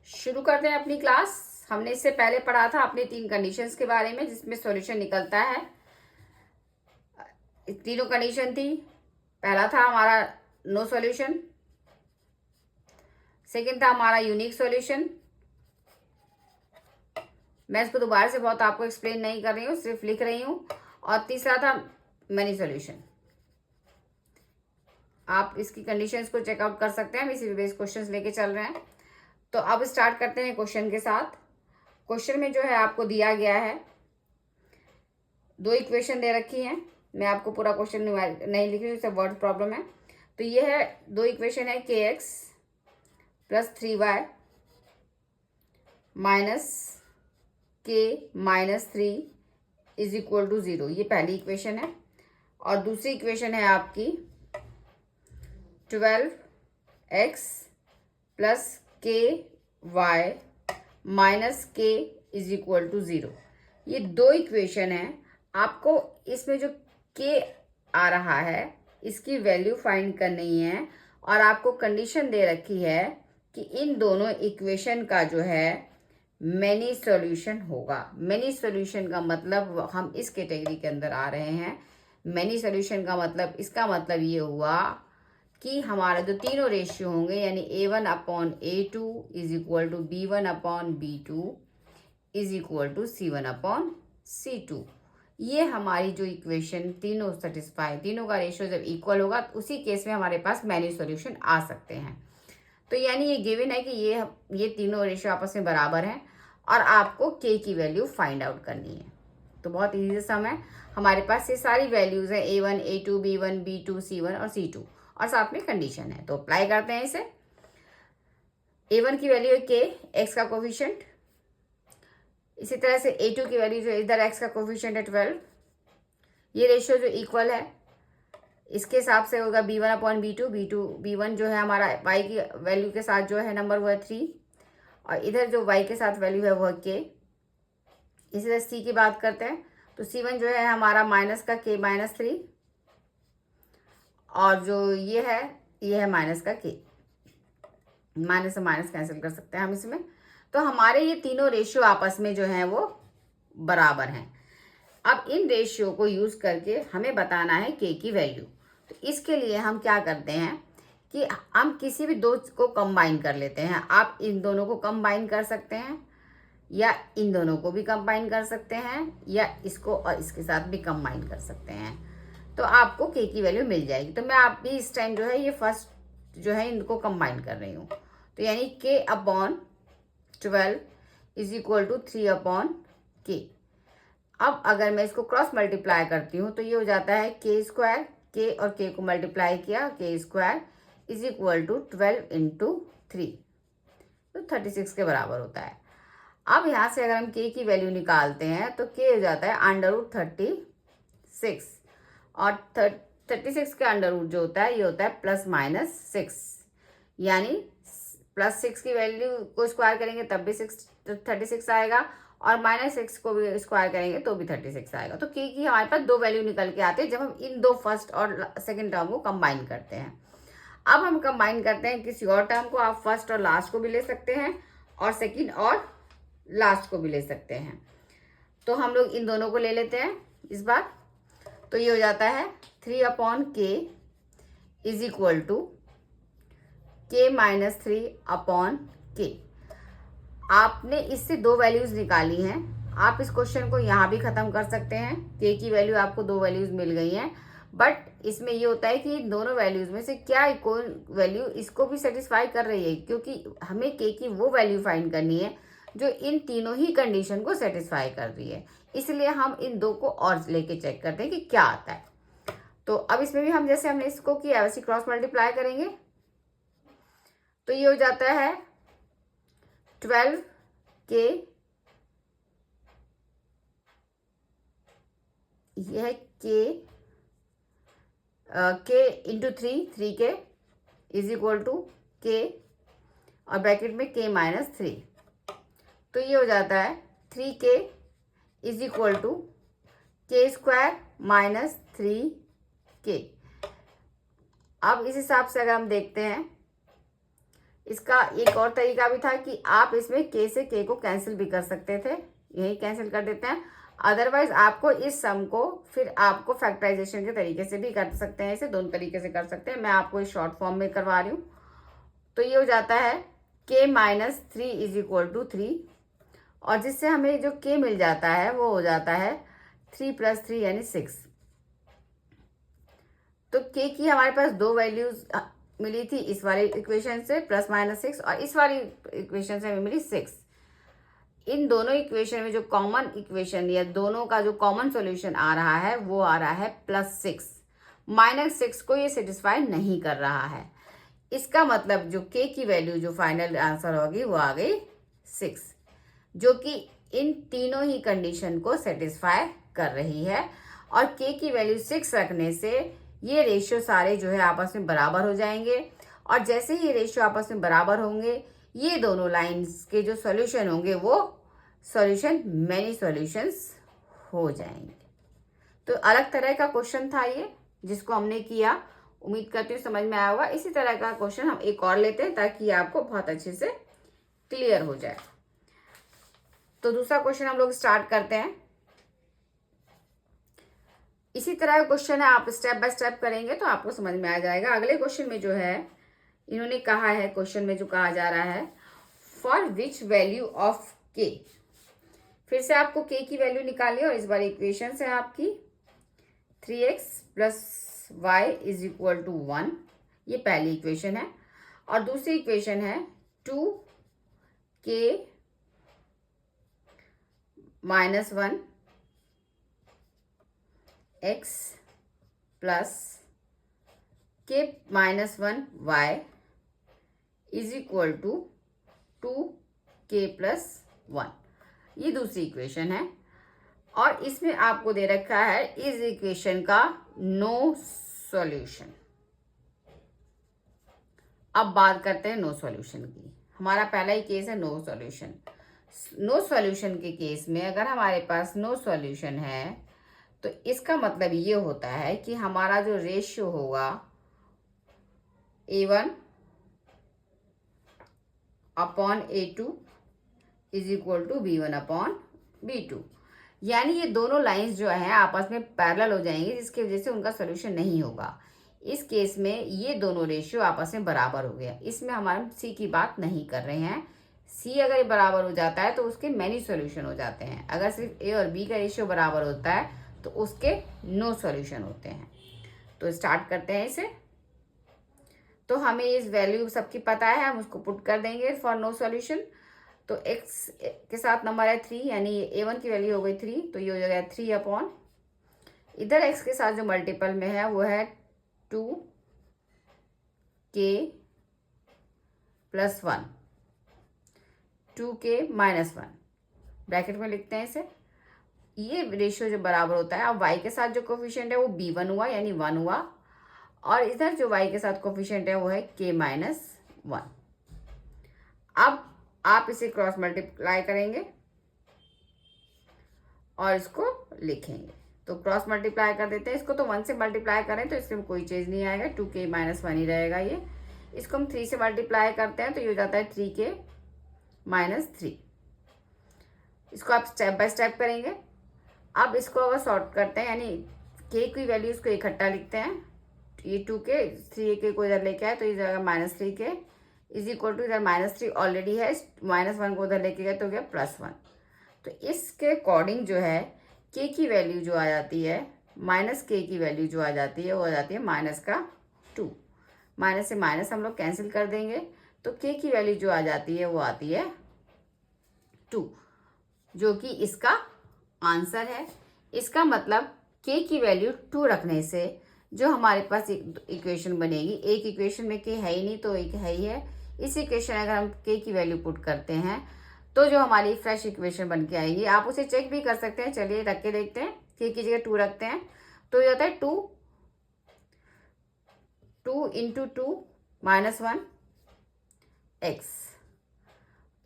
शुरू करते हैं अपनी क्लास। हमने इससे पहले पढ़ा था अपनी 3 कंडीशंस के बारे में जिसमें सॉल्यूशन निकलता है। तीनों कंडीशन थी। पहला था हमारा नो सॉल्यूशन, सेकंड था हमारा यूनिक सॉल्यूशन। मैं इसको दोबारा से बहुत आपको एक्सप्लेन नहीं कर रही हूँ, सिर्फ लिख रही हूँ। और तीसरा था मैनी सॉल्यूशन। आप इसकी कंडीशंस को चेकआउट कर सकते हैं, हम इसी बेस क्वेश्चंस लेके चल रहे हैं। तो अब स्टार्ट करते हैं क्वेश्चन के साथ। क्वेश्चन में जो है आपको दिया गया है 2 इक्वेशन दे रखी हैं। मैं आपको पूरा क्वेश्चन नहीं लिख रही हूँ, इससे वर्ड प्रॉब्लम है। तो ये है 2 इक्वेशन है, kx plus 3y minus k minus 3 is equal to 0। ये पहली इक्वेशन है। और दूसरी इक्वेशन है आपकी 12x plus ky minus k is equal to 0। ये 2 इक्वेशन है। आपको इसमें जो k आ रहा है इसकी वैल्यू फाइंड करनी है। और आपको कंडीशन दे रखी है कि इन दोनों इक्वेशन का जो है मैनी सॉल्यूशन होगा। मैनी सॉल्यूशन का मतलब हम इस कैटेगरी के अंदर आ रहे हैं। मैनी सॉल्यूशन का मतलब, इसका मतलब ये हुआ कि हमारा जो तीनों रेशियो होंगे यानी a1 upon a2 is equal to b1 upon b2 is equal to c1 upon c2। ये हमारी जो इक्वेशन तीनों सेटिस्फाई, तीनों का रेशियो जब इक्वल होगा तो उसी केस में हमारे पास मैनी सॉल्यूशन आ सकते हैं। तो यानी ये गिवन है कि ये तीनों रेशियो आपस में बराबर हैं और आपको k की वैल्यू फाइंड आउट करनी है। तो बहुत ईजी सम है। हमारे पास ये सारी वैल्यूज है a1, a2, b1, b2, c1 और c2 और साथ में कंडीशन है। तो अप्लाई करते हैं इसे। a1 की वैल्यू है k, x का कोफिशिएंट। इसी तरह से a2 की वैल्यू जो इधर x का कोफिशिएंट है 12। ये रेशियो जो इक्वल है इसके हिसाब से होगा b1 अपॉन b2। b1 जो है हमारा y की वैल्यू के साथ जो है नंबर वो है 3 और इधर जो y के साथ वैल्यू है वो है k। इसी तरह c की बात करते हैं तो c1 जो है हमारा माइनस का k माइनस 3 और जो ये है माइनस का k। माइनस से माइनस कैंसिल कर सकते हैं हम इसमें। तो हमारे ये तीनों रेशियो आपस में जो है वो बराबर हैं। अब इन रेशियो को यूज करके हमें बताना है k की वैल्यू। तो इसके लिए हम क्या करते हैं कि हम किसी भी दो को कंबाइन कर लेते हैं। आप इन दोनों को कंबाइन कर सकते हैं या इन दोनों को भी कंबाइन कर सकते हैं या इसको और इसके साथ भी कंबाइन कर सकते हैं। तो आपको k की वैल्यू मिल जाएगी। तो मैं आप भी इस टाइम जो है ये फर्स्ट जो है इनको कंबाइन कर रही हूँ। तो यानी k upon 12 is equal to 3 upon k। अब अगर मैं इसको क्रॉस मल्टीप्लाई करती हूँ तो ये हो जाता है k स्क्वायर। k और k को मल्टीप्लाई किया, k square is equal to 12 into 3 तो 36 के बराबर होता है। अब यहाँ से अगर हम k की वैल्यू निकालते हैं तो k हो जाता है अंडर रूट 36 और 36 के अंडर रूट जो होता है ये होता है प्लस माइनस 6। यानी प्लस 6 की वैल्यू को स्क्वायर करेंगे तब भी 36 आएगा और माइनस 6 को भी स्क्वायर करेंगे तो भी 36 आएगा। तो k की हमारे पास 2 वैल्यू निकल के आते हैं जब हम इन 2 फर्स्ट और सेकंड टर्म को कंबाइन करते हैं। अब हम कंबाइन करते हैं किसी और टर्म को। आप फर्स्ट और लास्ट को भी ले सकते हैं और सेकंड और लास्ट को भी ले सकते हैं। तो हम लोग इन दोनों को ले लेते हैं इस बार। तो ये हो जाता है 3 upon k is equal to k minus 3 upon k। आपने इससे 2 वैल्यूज निकाली हैं। आप इस क्वेश्चन को यहाँ भी खत्म कर सकते हैं। k की वैल्यू आपको 2 वैल्यूज मिल गई हैं। बट इसमें ये होता है कि इन दोनों वैल्यूज में से क्या कौन वैल्यू इसको भी सेटिस्फाई कर रही है, क्योंकि हमें k की वो वैल्यू फाइंड करनी है जो इन तीनों ही कंडीशन को सेटिस्फाई कर रही है। इसलिए हम इन 2 को और लेके चेक करते हैं कि क्या आता है। तो अब इसमें भी हम जैसे हमने इसको किया वैसे क्रॉस मल्टीप्लाई करेंगे। तो ये हो जाता है 12k, यह है k into 3k is equal to k और ब्रैकेट में k माइनस 3। तो ये हो जाता है 3k is equal to k square minus 3k। अब इस हिसाब से अगर हम देखते हैं इसका एक और तरीका भी था कि आप इसमें k से k को कैंसिल भी कर सकते थे, यही कैंसिल कर देते हैं। अदरवाइज आपको इस सम को फिर आपको फैक्टराइजेशन के तरीके से भी कर सकते हैं, इसे दोनों तरीके से कर सकते हैं। मैं आपको इस शॉर्ट फॉर्म में करवा रही हूँ। तो ये हो जाता है k minus 3 is equal to 3, और जिससे हमें जो k मिल जाता है वो हो जाता है 3 प्लस 3 यानी 6। तो k की हमारे पास दो वैल्यूज मिली थी इस वाली इक्वेशन से, प्लस माइनस 6, और इस वाली इक्वेशन से हमें मिली 6। इन दोनों इक्वेशन में जो कॉमन इक्वेशन या दोनों का जो कॉमन सॉल्यूशन आ रहा है वो आ रहा है +6। -6 को ये सेटिस्फाई नहीं कर रहा है। इसका मतलब जो k की वैल्यू जो फाइनल आंसर होगी वो आ गई 6, जो कि इन तीनों ही कंडीशन को सेटिस्फाई कर रही है। और k की वैल्यू 6 रखने से ये रेशियो सारे जो है आपस में बराबर हो जाएंगे, और जैसे ही रेशियो आपस में बराबर होंगे ये दोनों लाइंस के जो सॉल्यूशन होंगे वो सॉल्यूशन मैनी सॉल्यूशंस हो जाएंगे। तो अलग तरह का क्वेश्चन था ये जिसको हमने किया, उम्मीद करती हूँ समझ में आया होगा। इसी तरह का क्वेश्चन हम एक और लेते हैं ताकि आपको बहुत अच्छे से क्लियर हो जाए। तो दूसरा क्वेश्चन हम लोग स्टार्ट करते हैं। इसी तरह का क्वेश्चन है, आप स्टेप बाय स्टेप करेंगे तो आपको समझ में आ जाएगा। अगले क्वेश्चन में जो है इन्होंने कहा है, क्वेश्चन में जो कहा जा रहा है, for which value of k, फिर से आपको k की वैल्यू निकालनी है और इस बार इक्वेशन है आपकी 3x plus y is equal to 1, ये पहली इक्वेशन है। और दूसरी इक्वेशन है 2k minus 1 x plus k minus 1 y is equal to 2k plus 1, ये दूसरी इक्वेशन है। और इसमें आपको दे रखा है इस इक्वेशन का नो सॉल्यूशन। अब बात करते हैं नो सॉल्यूशन की। हमारा पहला ही केस है नो सॉल्यूशन। नो सॉल्यूशन के केस में अगर हमारे पास नो सॉल्यूशन है तो इसका मतलब ये होता है कि हमारा जो रेशियो होगा A1 upon A2 is equal to B1 upon B2, यानी ये दोनों लाइंस जो है आपस में पैरेलल हो जाएंगी, जिसकी वजह से उनका सोल्यूशन नहीं होगा। इस केस में ये दोनों रेशियो आपस में बराबर हो गया। इसमें हमारे सी की बात नहीं कर रहे हैं। सी अगर ये बराबर हो जाता है तो उसके मैनी सॉल्यूशन हो जाते हैं। अगर सिर्फ ए और बी का रेशियो बराबर होता है तो उसके नो सॉल्यूशन होते हैं। तो स्टार्ट करते हैं इसे। तो हमें इस वैल्यू सबकी पता है, हम उसको पुट कर देंगे फॉर नो सॉल्यूशन। तो x के साथ नंबर है 3, यानी A1 की वैल्यू हो गई 3, तो ये हो जाएगा 3 अपॉन, इधर x के साथ जो मल्टीपल में है वो है 2k plus 1, 2k minus 1, bracket में लिखते हैं इसे। ये रेशियो जो बराबर होता है, अब y के साथ जो कोफिशिएंट है वो b1 हुआ यानी 1 हुआ, और इधर जो y के साथ कोफिशिएंट है वो है k माइनस 1। अब आप इसे क्रॉस मल्टीप्लाई करेंगे और इसको लिखेंगे। तो क्रॉस मल्टीप्लाई कर देते हैं इसको, तो 1 से मल्टीप्लाई करें तो इसमें कोई चेंज नहीं आएगा, 2k माइनस 1 ही रहेगा ये। इसको हम 3 से मल्टीप्लाई करते हैं तो ये हो जाता है 3k माइनस 3। इसको आप स्टेप बाय स्टेप करेंगे। अब इसको अगर सॉर्ट करते हैं, यानी k की वैल्यूज को इकट्ठा लिखते हैं, ये 2k 3k को इधर लेके आए तो ये जाएगा minus 3k is equal to, इधर -3 ऑलरेडी है, -1 को उधर लेके गए तो गया +1। तो इसके अकॉर्डिंग जो है k की वैल्यू जो आ जाती है, -k की वैल्यू जो आ जाती है वो आ जाती है -2। माइनस से माइनस हम लोग कैंसिल कर देंगे, तो k की वैल्यू जो आ जाती है वो आती है 2, जो कि इसका आंसर है। इसका मतलब k की वैल्यू 2 रखने से जो हमारे पास इक्वेशन बनेगी, एक इक्वेशन में k है ही नहीं तो एक है ही है, इस इक्वेशन अगर हम k की वैल्यू पुट करते हैं तो जो हमारी फ्रेश इक्वेशन बन के आएगी, आप उसे चेक भी कर सकते हैं। चलिए रख के देखते हैं, k की जगह 2 रखते हैं तो ये होता है 2 इंटू 2 माइनस 1 x,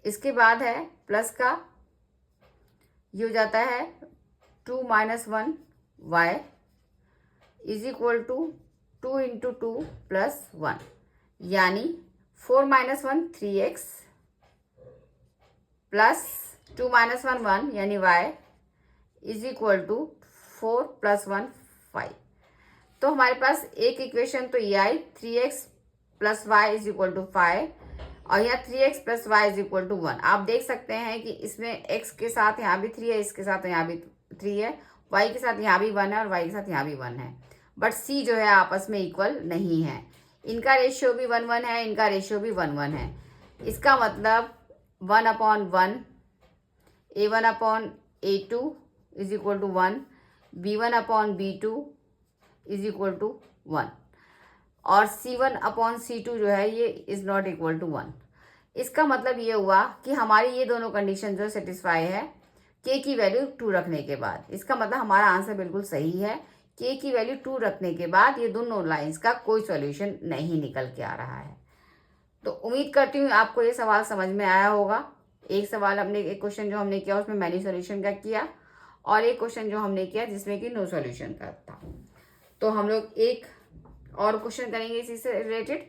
इसके बाद है प्लस का, ये हो जाता है 2 minus 1 y is equal to 2 into 2 plus 1, यानी 4 माइनस 1 3x प्लस 2 माइनस 1 1 यानी y is equal to 4 plus 1 5। तो हमारे पास एक इक्वेशन तो ये आई 3x plus y is equal to 5 और यहाँ 3x plus y is equal to 1। आप देख सकते हैं कि इसमें x के साथ यहाँ भी 3 है, इसके साथ यहाँ भी 3 है, y के साथ यहाँ भी 1 है और y के साथ यहाँ भी 1 है, बट c जो है आपस में इक्वल नहीं है। इनका रेशियो भी 1 1 है, इनका रेशियो भी 1 1 है। इसका मतलब 1/1 a1/a2 is equal to 1, b1/b2 is equal to 1 और c1/c2 जो है ये इज नॉट इक्वल टू 1। इसका मतलब ये हुआ कि हमारी ये दोनों कंडीशन जो सेटिस्फाई है k की वैल्यू 2 रखने के बाद। इसका मतलब हमारा आंसर बिल्कुल सही है, k की वैल्यू 2 रखने के बाद ये दोनों लाइंस का कोई सॉल्यूशन नहीं निकल के आ रहा है। तो उम्मीद करती हूँ आपको ये सवाल समझ में आया होगा। एक सवाल हमने, एक क्वेश्चन जो हमने किया उसमें मैनी सॉल्यूशन का किया और एक क्वेश्चन जो हमने किया जिसमें कि नो सॉल्यूशन का था। तो हम लोग एक और क्वेश्चन करेंगे इसी से रिलेटेड,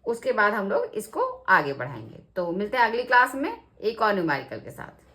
उसके बाद हम लोग इसको आगे बढ़ाएंगे। तो मिलते हैं अगली क्लास में एक और न्यूमेरिकल के साथ।